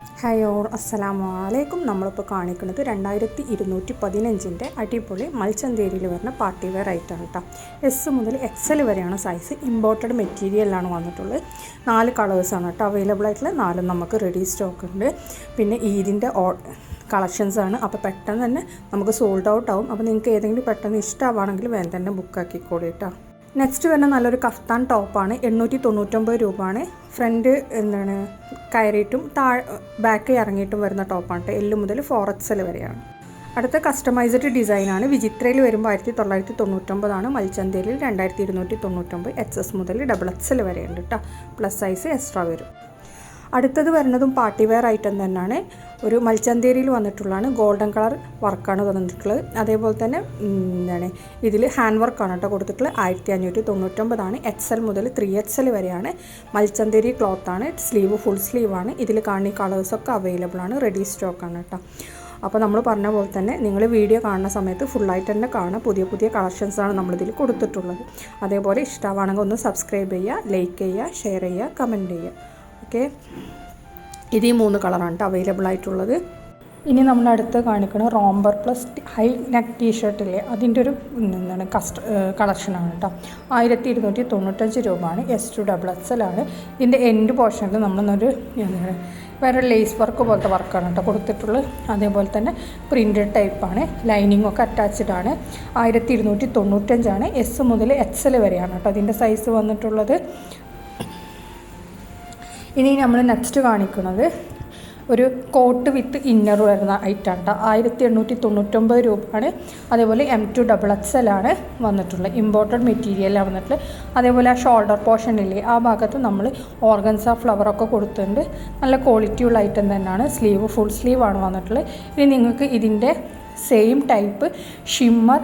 Hi or അസ്സലാമു അലൈക്കും. നമ്മളിപ്പോൾ കാണിക്കുന്നത് 2215 അടിപൊളി മൽച്ചന്തേരിയിൽ വരുന്ന പാർട്ടി വെയർ ഐറ്റമാണ് കേട്ടോ. എസ് മുതൽ എക്സൽ വരെയാണ് സൈസ്. ഇമ്പോർട്ടഡ് മെറ്റീരിയലാണ് വന്നിട്ടുള്ളത്. 4 കളേഴ്സാണ് കേട്ടോ അവൈലബിൾ ആയിട്ടുള്ള. 4 നമുക്ക് റെഡി സ്റ്റോക്ക് ഉണ്ട്. പിന്നെ ഈദിൻ്റെ കളക്ഷൻസാണ്. അപ്പോൾ പെട്ടെന്ന് തന്നെ നമുക്ക് സോൾഡ് ഔട്ട് ആവും. അപ്പോൾ നിങ്ങൾക്ക് ഏതെങ്കിലും പെട്ടെന്ന് ഇഷ്ടമാണെങ്കിൽ വേഗം തന്നെ ബുക്കാക്കിക്കോളൂ കേട്ടോ. നെക്സ്റ്റ് വരുന്ന നല്ലൊരു കഫ്താൻ ടോപ്പാണ്. 899 രൂപയാണ്. ഫ്രണ്ട് കയറിയിട്ടും ബാക്ക് ഇറങ്ങിയിട്ടും വരുന്ന ടോപ്പാണ് കേട്ടോ. എൽ മുതൽ 4XL വരെയാണ്. അടുത്ത കസ്റ്റമൈസ്ഡ് ഡിസൈനാണ്. വിചിത്രയിൽ വരുമ്പോൾ 1999 മൽച്ചന്തേരിയിൽ 2299. XS മുതൽ XXL വരെയുണ്ട് കേട്ടോ. പ്ലസ് സൈസ് എക്സ്ട്രാ വരും. അടുത്തത് വരുന്നതും പാർട്ടി വെയർ ഐറ്റം തന്നെയാണ്. ഒരു മൽച്ചന്തേരിയിൽ വന്നിട്ടുള്ളതാണ്. ഗോൾഡൻ കളർ വർക്കാണ് വന്നിട്ടുള്ളത്. അതേപോലെ തന്നെ ഇതിൽ ഹാൻഡ് വർക്കാണ് കേട്ടോ കൊടുത്തിട്ടുള്ളത്. 1599. XL മുതൽ 3XL വരെയാണ്. മൽച്ചന്തേരി ക്ലോത്താണ്. സ്ലീവ് ഫുൾ സ്ലീവാണ്. ഇതിൽ കാണുന്ന കളേഴ്സൊക്കെ അവൈലബിൾ ആണ്. റെഡി സ്റ്റോക്കാണ് കേട്ടോ. അപ്പോൾ നമ്മൾ പറഞ്ഞ പോലെ തന്നെ നിങ്ങൾ വീഡിയോ കാണുന്ന സമയത്ത് ഫുള്ളായിട്ട് തന്നെ കാണാം. പുതിയ പുതിയ കളക്ഷൻസാണ് നമ്മളിതിൽ കൊടുത്തിട്ടുള്ളത്. അതേപോലെ ഇഷ്ടമാണെങ്കിൽ ഒന്ന് സബ്സ്ക്രൈബ് ചെയ്യുക, ലൈക്ക് ചെയ്യുക, ഷെയർ ചെയ്യുക, കമൻറ്റ് ചെയ്യുക. ഓക്കെ, ഇത് ഈ 3 കളറാണ് അവൈലബിൾ ആയിട്ടുള്ളത്. ഇനി നമ്മൾ അടുത്ത് കാണിക്കുന്നത് റോംബർ പ്ലസ് ഹൈ നെക്ക് ടീഷർട്ടില്ലേ, അതിൻ്റെ ഒരു കളക്ഷനാണ് കേട്ടോ. 1295 രൂപയാണ്. S2XXL ആണ്. ഇതിൻ്റെ എൻഡ് പോർഷനിൽ നമ്മളൊരു വേറെ ലേസ് വർക്ക് പോലത്തെ വർക്കാണ് കേട്ടോ കൊടുത്തിട്ടുള്ളത്. അതേപോലെ തന്നെ പ്രിൻറ്റഡ് ടൈപ്പാണ്. ലൈനിങ് ഒക്കെ അറ്റാച്ച്ഡ് ആണ്. 1295. S മുതൽ XL വരെയാണ് കേട്ടോ അതിൻ്റെ സൈസ് വന്നിട്ടുള്ളത്. ഇനി നമ്മൾ നെക്സ്റ്റ് കാണിക്കുന്നത് ഒരു കോട്ട് വിത്ത് ഇന്നർ വരുന്ന ഐറ്റം കേട്ടോ. 1899 രൂപയാണ്. അതേപോലെ M2XXL ആണ് വന്നിട്ടുള്ളത്. ഇമ്പോർട്ടഡ് മെറ്റീരിയലാണ് വന്നിട്ടുള്ളത്. അതേപോലെ ആ ഷോൾഡർ പോർഷനില്ലേ, ആ ഭാഗത്ത് നമ്മൾ ഓർഗൻസ ഫ്ലവറൊക്കെ കൊടുത്തിട്ടുണ്ട്. നല്ല ക്വാളിറ്റിയുള്ള ഐറ്റം തന്നെയാണ്. സ്ലീവ് ഫുൾ സ്ലീവാണ് വന്നിട്ടുള്ളത്. ഇനി നിങ്ങൾക്ക് ഇതിൻ്റെ സെയിം ടൈപ്പ് ഷിമ്മർ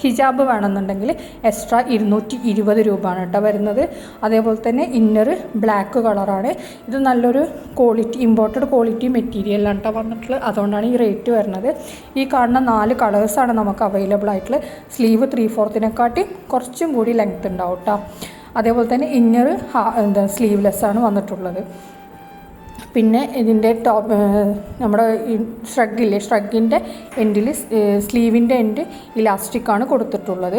ഹിജാബ് വേണമെന്നുണ്ടെങ്കിൽ എക്സ്ട്രാ 220 രൂപയാണ് കേട്ടോ വരുന്നത്. അതേപോലെ തന്നെ ഇന്നർ ബ്ലാക്ക് കളറാണ്. ഇത് നല്ലൊരു ക്വാളിറ്റി ഇമ്പോർട്ടഡ് ക്വാളിറ്റി മെറ്റീരിയലാണ് കേട്ടോ വന്നിട്ടുള്ളത്. അതുകൊണ്ടാണ് ഈ റേറ്റ് വരുന്നത്. ഈ കാണുന്ന 4 കളേഴ്സാണ് നമുക്ക് അവൈലബിൾ ആയിട്ടുള്ളത്. സ്ലീവ് 3/4 കുറച്ചും കൂടി ലെങ്ത് ഉണ്ടാവും കേട്ടോ. അതേപോലെ തന്നെ ഇന്നർ സ്ലീവ്ലെസ്സാണ് വന്നിട്ടുള്ളത്. പിന്നെ ഇതിൻ്റെ നമ്മുടെ ഷ്രഗിൻ്റെ എൻഡിൽ സ്ലീവിൻ്റെ എൻഡ് ഇലാസ്റ്റിക്കാണ് കൊടുത്തിട്ടുള്ളത്.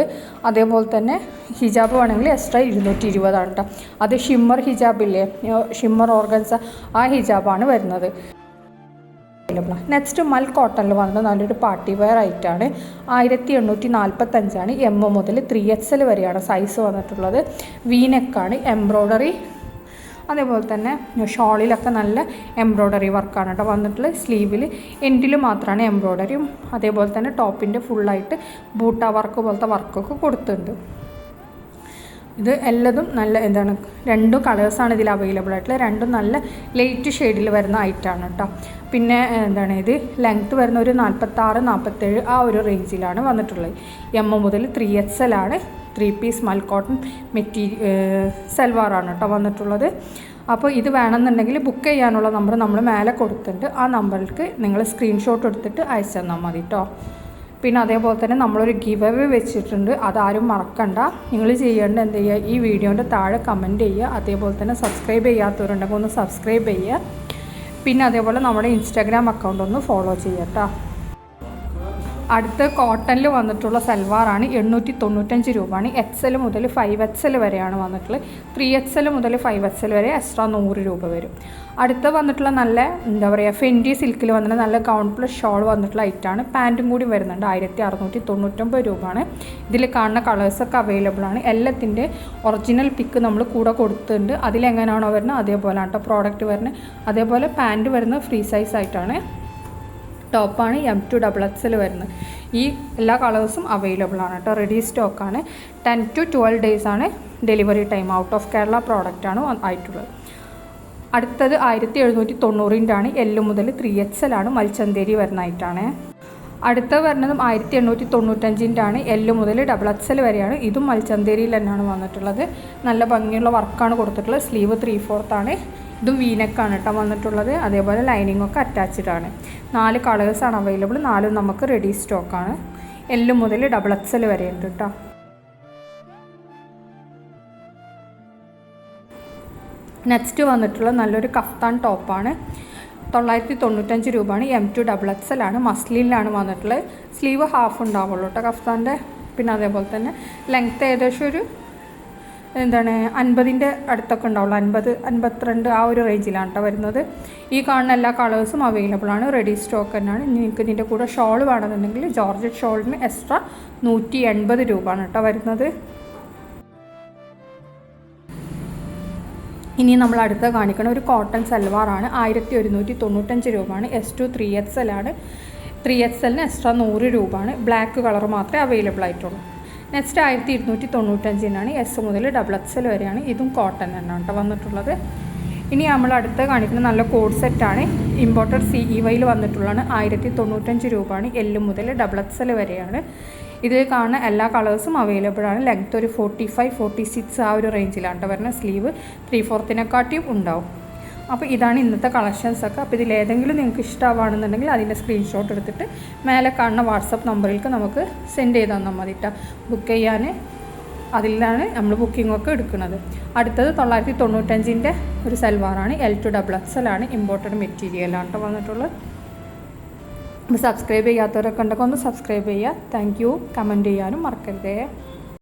അതേപോലെ തന്നെ ഹിജാബ് വേണമെങ്കിൽ എക്സ്ട്രാ 220 കേട്ടോ. അത് ഷിമ്മർ ഹിജാബില്ലേ, ഷിമ്മർ ഓർഗൻസ, ആ ഹിജാബാണ് വരുന്നത്. നെക്സ്റ്റ് മൽ കോട്ടണിൽ വന്നത് നല്ലൊരു പാർട്ടി വെയർ ഐറ്റാണ്. 1845. M മുതൽ 3XL വരെയാണ് സൈസ് വന്നിട്ടുള്ളത്. വീനെക്കാണ്. എംബ്രോയ്ഡറി, അതേപോലെ തന്നെ ഷോളിലൊക്കെ നല്ല എംബ്രോയ്ഡറി വർക്കാണ് കേട്ടോ വന്നിട്ടുള്ളത്. സ്ലീവിൽ എൻഡിൽ മാത്രമാണ് എംബ്രോയ്ഡറിയും അതേപോലെ തന്നെ ടോപ്പിൻ്റെ ഫുള്ളായിട്ട് ബൂട്ട വർക്ക് പോലത്തെ വർക്കൊക്കെ കൊടുത്തിട്ടുണ്ട്. ഇത് എല്ലാതും നല്ല 2 കളേഴ്സാണ് ഇതിൽ അവൈലബിൾ ആയിട്ടുള്ളത്. 2 നല്ല ലൈറ്റ് ഷെയ്ഡിൽ വരുന്ന ഐറ്റമാണ് കേട്ടോ. പിന്നെ ഇത് ലെങ്ത്ത് വരുന്ന ഒരു 46-47 ആ ഒരു റേഞ്ചിലാണ് വന്നിട്ടുള്ളത്. M മുതൽ 3XL ആണ്. 3 പീസ് മൽ കോട്ടൺ സൽവാറാണ് കേട്ടോ വന്നിട്ടുള്ളത്. അപ്പോൾ ഇത് വേണമെന്നുണ്ടെങ്കിൽ ബുക്ക് ചെയ്യാനുള്ള നമ്പർ നമ്മൾ മേലെ കൊടുത്തിട്ടുണ്ട്. ആ നമ്പറിലേക്ക് നിങ്ങൾ സ്ക്രീൻഷോട്ട് എടുത്തിട്ട് അയച്ചു തന്നാൽ മതി കേട്ടോ. പിന്നെ അതേപോലെ തന്നെ നമ്മളൊരു ഗിവ് അവേ വെച്ചിട്ടുണ്ട്. അതാരും മറക്കണ്ട. നിങ്ങൾ ചെയ്യേണ്ട എന്ത് ചെയ്യുക, ഈ വീഡിയോൻ്റെ താഴെ കമൻറ്റ് ചെയ്യുക. അതേപോലെ തന്നെ സബ്സ്ക്രൈബ് ചെയ്യാത്തവരുണ്ടെങ്കിൽ ഒന്ന് സബ്സ്ക്രൈബ് ചെയ്യുക. പിന്നെ അതേപോലെ നമ്മുടെ ഇൻസ്റ്റാഗ്രാം അക്കൗണ്ട് ഒന്ന് ഫോളോ ചെയ്യുക കേട്ടോ. അടുത്ത കോട്ടണിൽ വന്നിട്ടുള്ള സൽവാറാണ്. 895 രൂപയാണ്. XL മുതൽ 5XL വരെയാണ് വന്നിട്ടുള്ളത്. 3XL മുതൽ 5XL വരെ എക്സ്ട്രാ 100 രൂപ വരും. അടുത്ത വന്നിട്ടുള്ള നല്ല ഫെൻഡി സിൽക്കിൽ വന്നിട്ട് നല്ല ഗൗൺ പ്ലസ് ഷോൾ വന്നിട്ടുള്ള ഐറ്റാണ്. പാൻറ്റും കൂടി വരുന്നുണ്ട്. 1699 രൂപയാണ്. ഇതിൽ കാണുന്ന കളേഴ്സൊക്കെ അവൈലബിൾ ആണ്. എല്ലാത്തിൻ്റെ ഒറിജിനൽ പിക്ക് നമ്മൾ കൂടെ കൊടുത്തിട്ടുണ്ട്. അതിലെങ്ങനെയാണോ വരുന്നത് അതേപോലെ ആട്ടോ പ്രോഡക്റ്റ് വരുന്നത്. അതേപോലെ പാൻറ്റ് വരുന്നത് ഫ്രീ സൈസ് ആയിട്ടാണ്. ടോപ്പാണ് M2XXL വരുന്നത്. ഈ എല്ലാ കളേഴ്സും അവൈലബിൾ ആണ് കേട്ടോ. റെഡി സ്റ്റോക്കാണ്. 10 to 12 days ആണ് delivery time. Out of Kerala പ്രോഡക്റ്റാണ് ആയിട്ടുള്ളത്. അടുത്തത് 1790 ആണ്. L മുതൽ 3XL ആണ്. മൽച്ചന്തേരി വരുന്നതായിട്ടാണ്. അടുത്ത വരുന്നതും 1895 ആണ്. L മുതൽ XXL വരെയാണ്. ഇതും മൽച്ചന്തേരിയിൽ തന്നെയാണ് വന്നിട്ടുള്ളത്. നല്ല ഭംഗിയുള്ള വർക്കാണ് കൊടുത്തിട്ടുള്ളത്. സ്ലീവ് 3/4 ആണ്. ഇതും വീനെക്കാണ് കേട്ടോ വന്നിട്ടുള്ളത്. അതേപോലെ ലൈനിങ് ഒക്കെ അറ്റാച്ച്ഡ് ആണ്. 4 കളേഴ്സാണ് അവൈലബിൾ. 4 നമുക്ക് റെഡി സ്റ്റോക്കാണ്. L മുതൽ XXL വരെ ഉണ്ട് കേട്ടോ. നെക്സ്റ്റ് വന്നിട്ടുള്ള നല്ലൊരു കഫ്താൻ ടോപ്പാണ്. 995 രൂപയാണ്. M2XXL ആണ്. മസ്ലിനിലാണ് വന്നിട്ടുള്ളത്. സ്ലീവ് ഹാഫ് ഉണ്ടാവുള്ളൂ കേട്ടോ കഫ്താൻ്റെ. പിന്നെ അതേപോലെ തന്നെ ലെങ്ത്ത് ഏകദേശം ഒരു 50ൻ്റെ അടുത്തൊക്കെ ഉണ്ടാവുള്ളൂ. 50, 52 ആ ഒരു റേഞ്ചിലാണ് കേട്ടോ വരുന്നത്. ഈ കാണുന്ന എല്ലാ കളേഴ്സും അവൈലബിൾ ആണ്. റെഡി സ്റ്റോക്ക് തന്നെയാണ്. നിങ്ങൾക്ക് ഇതിൻ്റെ കൂടെ ഷോൾ വേണമെന്നുണ്ടെങ്കിൽ ജോർജറ്റ് ഷോളിന് എക്സ്ട്രാ 180 രൂപയാണ് കേട്ടോ വരുന്നത്. ഇനി നമ്മൾ അടുത്ത കാണിക്കുന്ന ഒരു കോട്ടൺ സൽവാറാണ്. 1195 രൂപയാണ്. S2 3XL ആണ്. 3XLന് എക്സ്ട്രാ 100 രൂപയാണ്. ബ്ലാക്ക് കളർ മാത്രമേ അവൈലബിൾ ആയിട്ടുള്ളൂ. നെക്സ്റ്റ് 1295 S മുതൽ XXL വരെയാണ്. ഇതും കോട്ടൺ തന്നെയാണ് കേട്ടോ വന്നിട്ടുള്ളത്. ഇനി നമ്മൾ അടുത്ത് കാണിക്കുന്ന നല്ല കോഡ് സെറ്റാണ്. ഇമ്പോർട്ടഡ് CEYയിൽ വന്നിട്ടുള്ളതാണ്. 1095 രൂപയാണ്. L മുതൽ XXL വരെയാണ്. ഇത് കാണുന്ന എല്ലാ കളേഴ്സും അവൈലബിൾ ആണ്. ലെങ്ത്ത് ഒരു 45, 46 ആ ഒരു റേഞ്ചിലാണ് കേട്ടോ വരുന്നത്. സ്ലീവ് 3/4 ഉണ്ടാവും. അപ്പോൾ ഇതാണ് ഇന്നത്തെ കളക്ഷൻസൊക്കെ. അപ്പോൾ ഇതിലേതെങ്കിലും നിങ്ങൾക്ക് ഇഷ്ടമാണെന്നുണ്ടെങ്കിൽ അതിൻ്റെ സ്ക്രീൻഷോട്ട് എടുത്തിട്ട് മേലെ കാണുന്ന വാട്സപ്പ് നമ്പറിലേക്ക് നമുക്ക് സെൻഡ് ചെയ്ത് തന്നാൽ മതി കേട്ടോ. ബുക്ക് ചെയ്യാൻ അതിലാണ് നമ്മൾ ബുക്കിങ്ങൊക്കെ എടുക്കുന്നത്. അടുത്തത് 995ൻ്റെ ഒരു സൽവാറാണ്. L2XXL ആണ്. ഇമ്പോർട്ടഡ് മെറ്റീരിയലാണ് കേട്ടോ വന്നിട്ടുള്ളത്. അപ്പോൾ സബ്സ്ക്രൈബ് ചെയ്യാത്തവരൊക്കെ ഉണ്ടെങ്കിൽ ഒന്ന് സബ്സ്ക്രൈബ് ചെയ്യുക. Thank you. കമൻറ്റ് ചെയ്യാനും മറക്കരുതേ.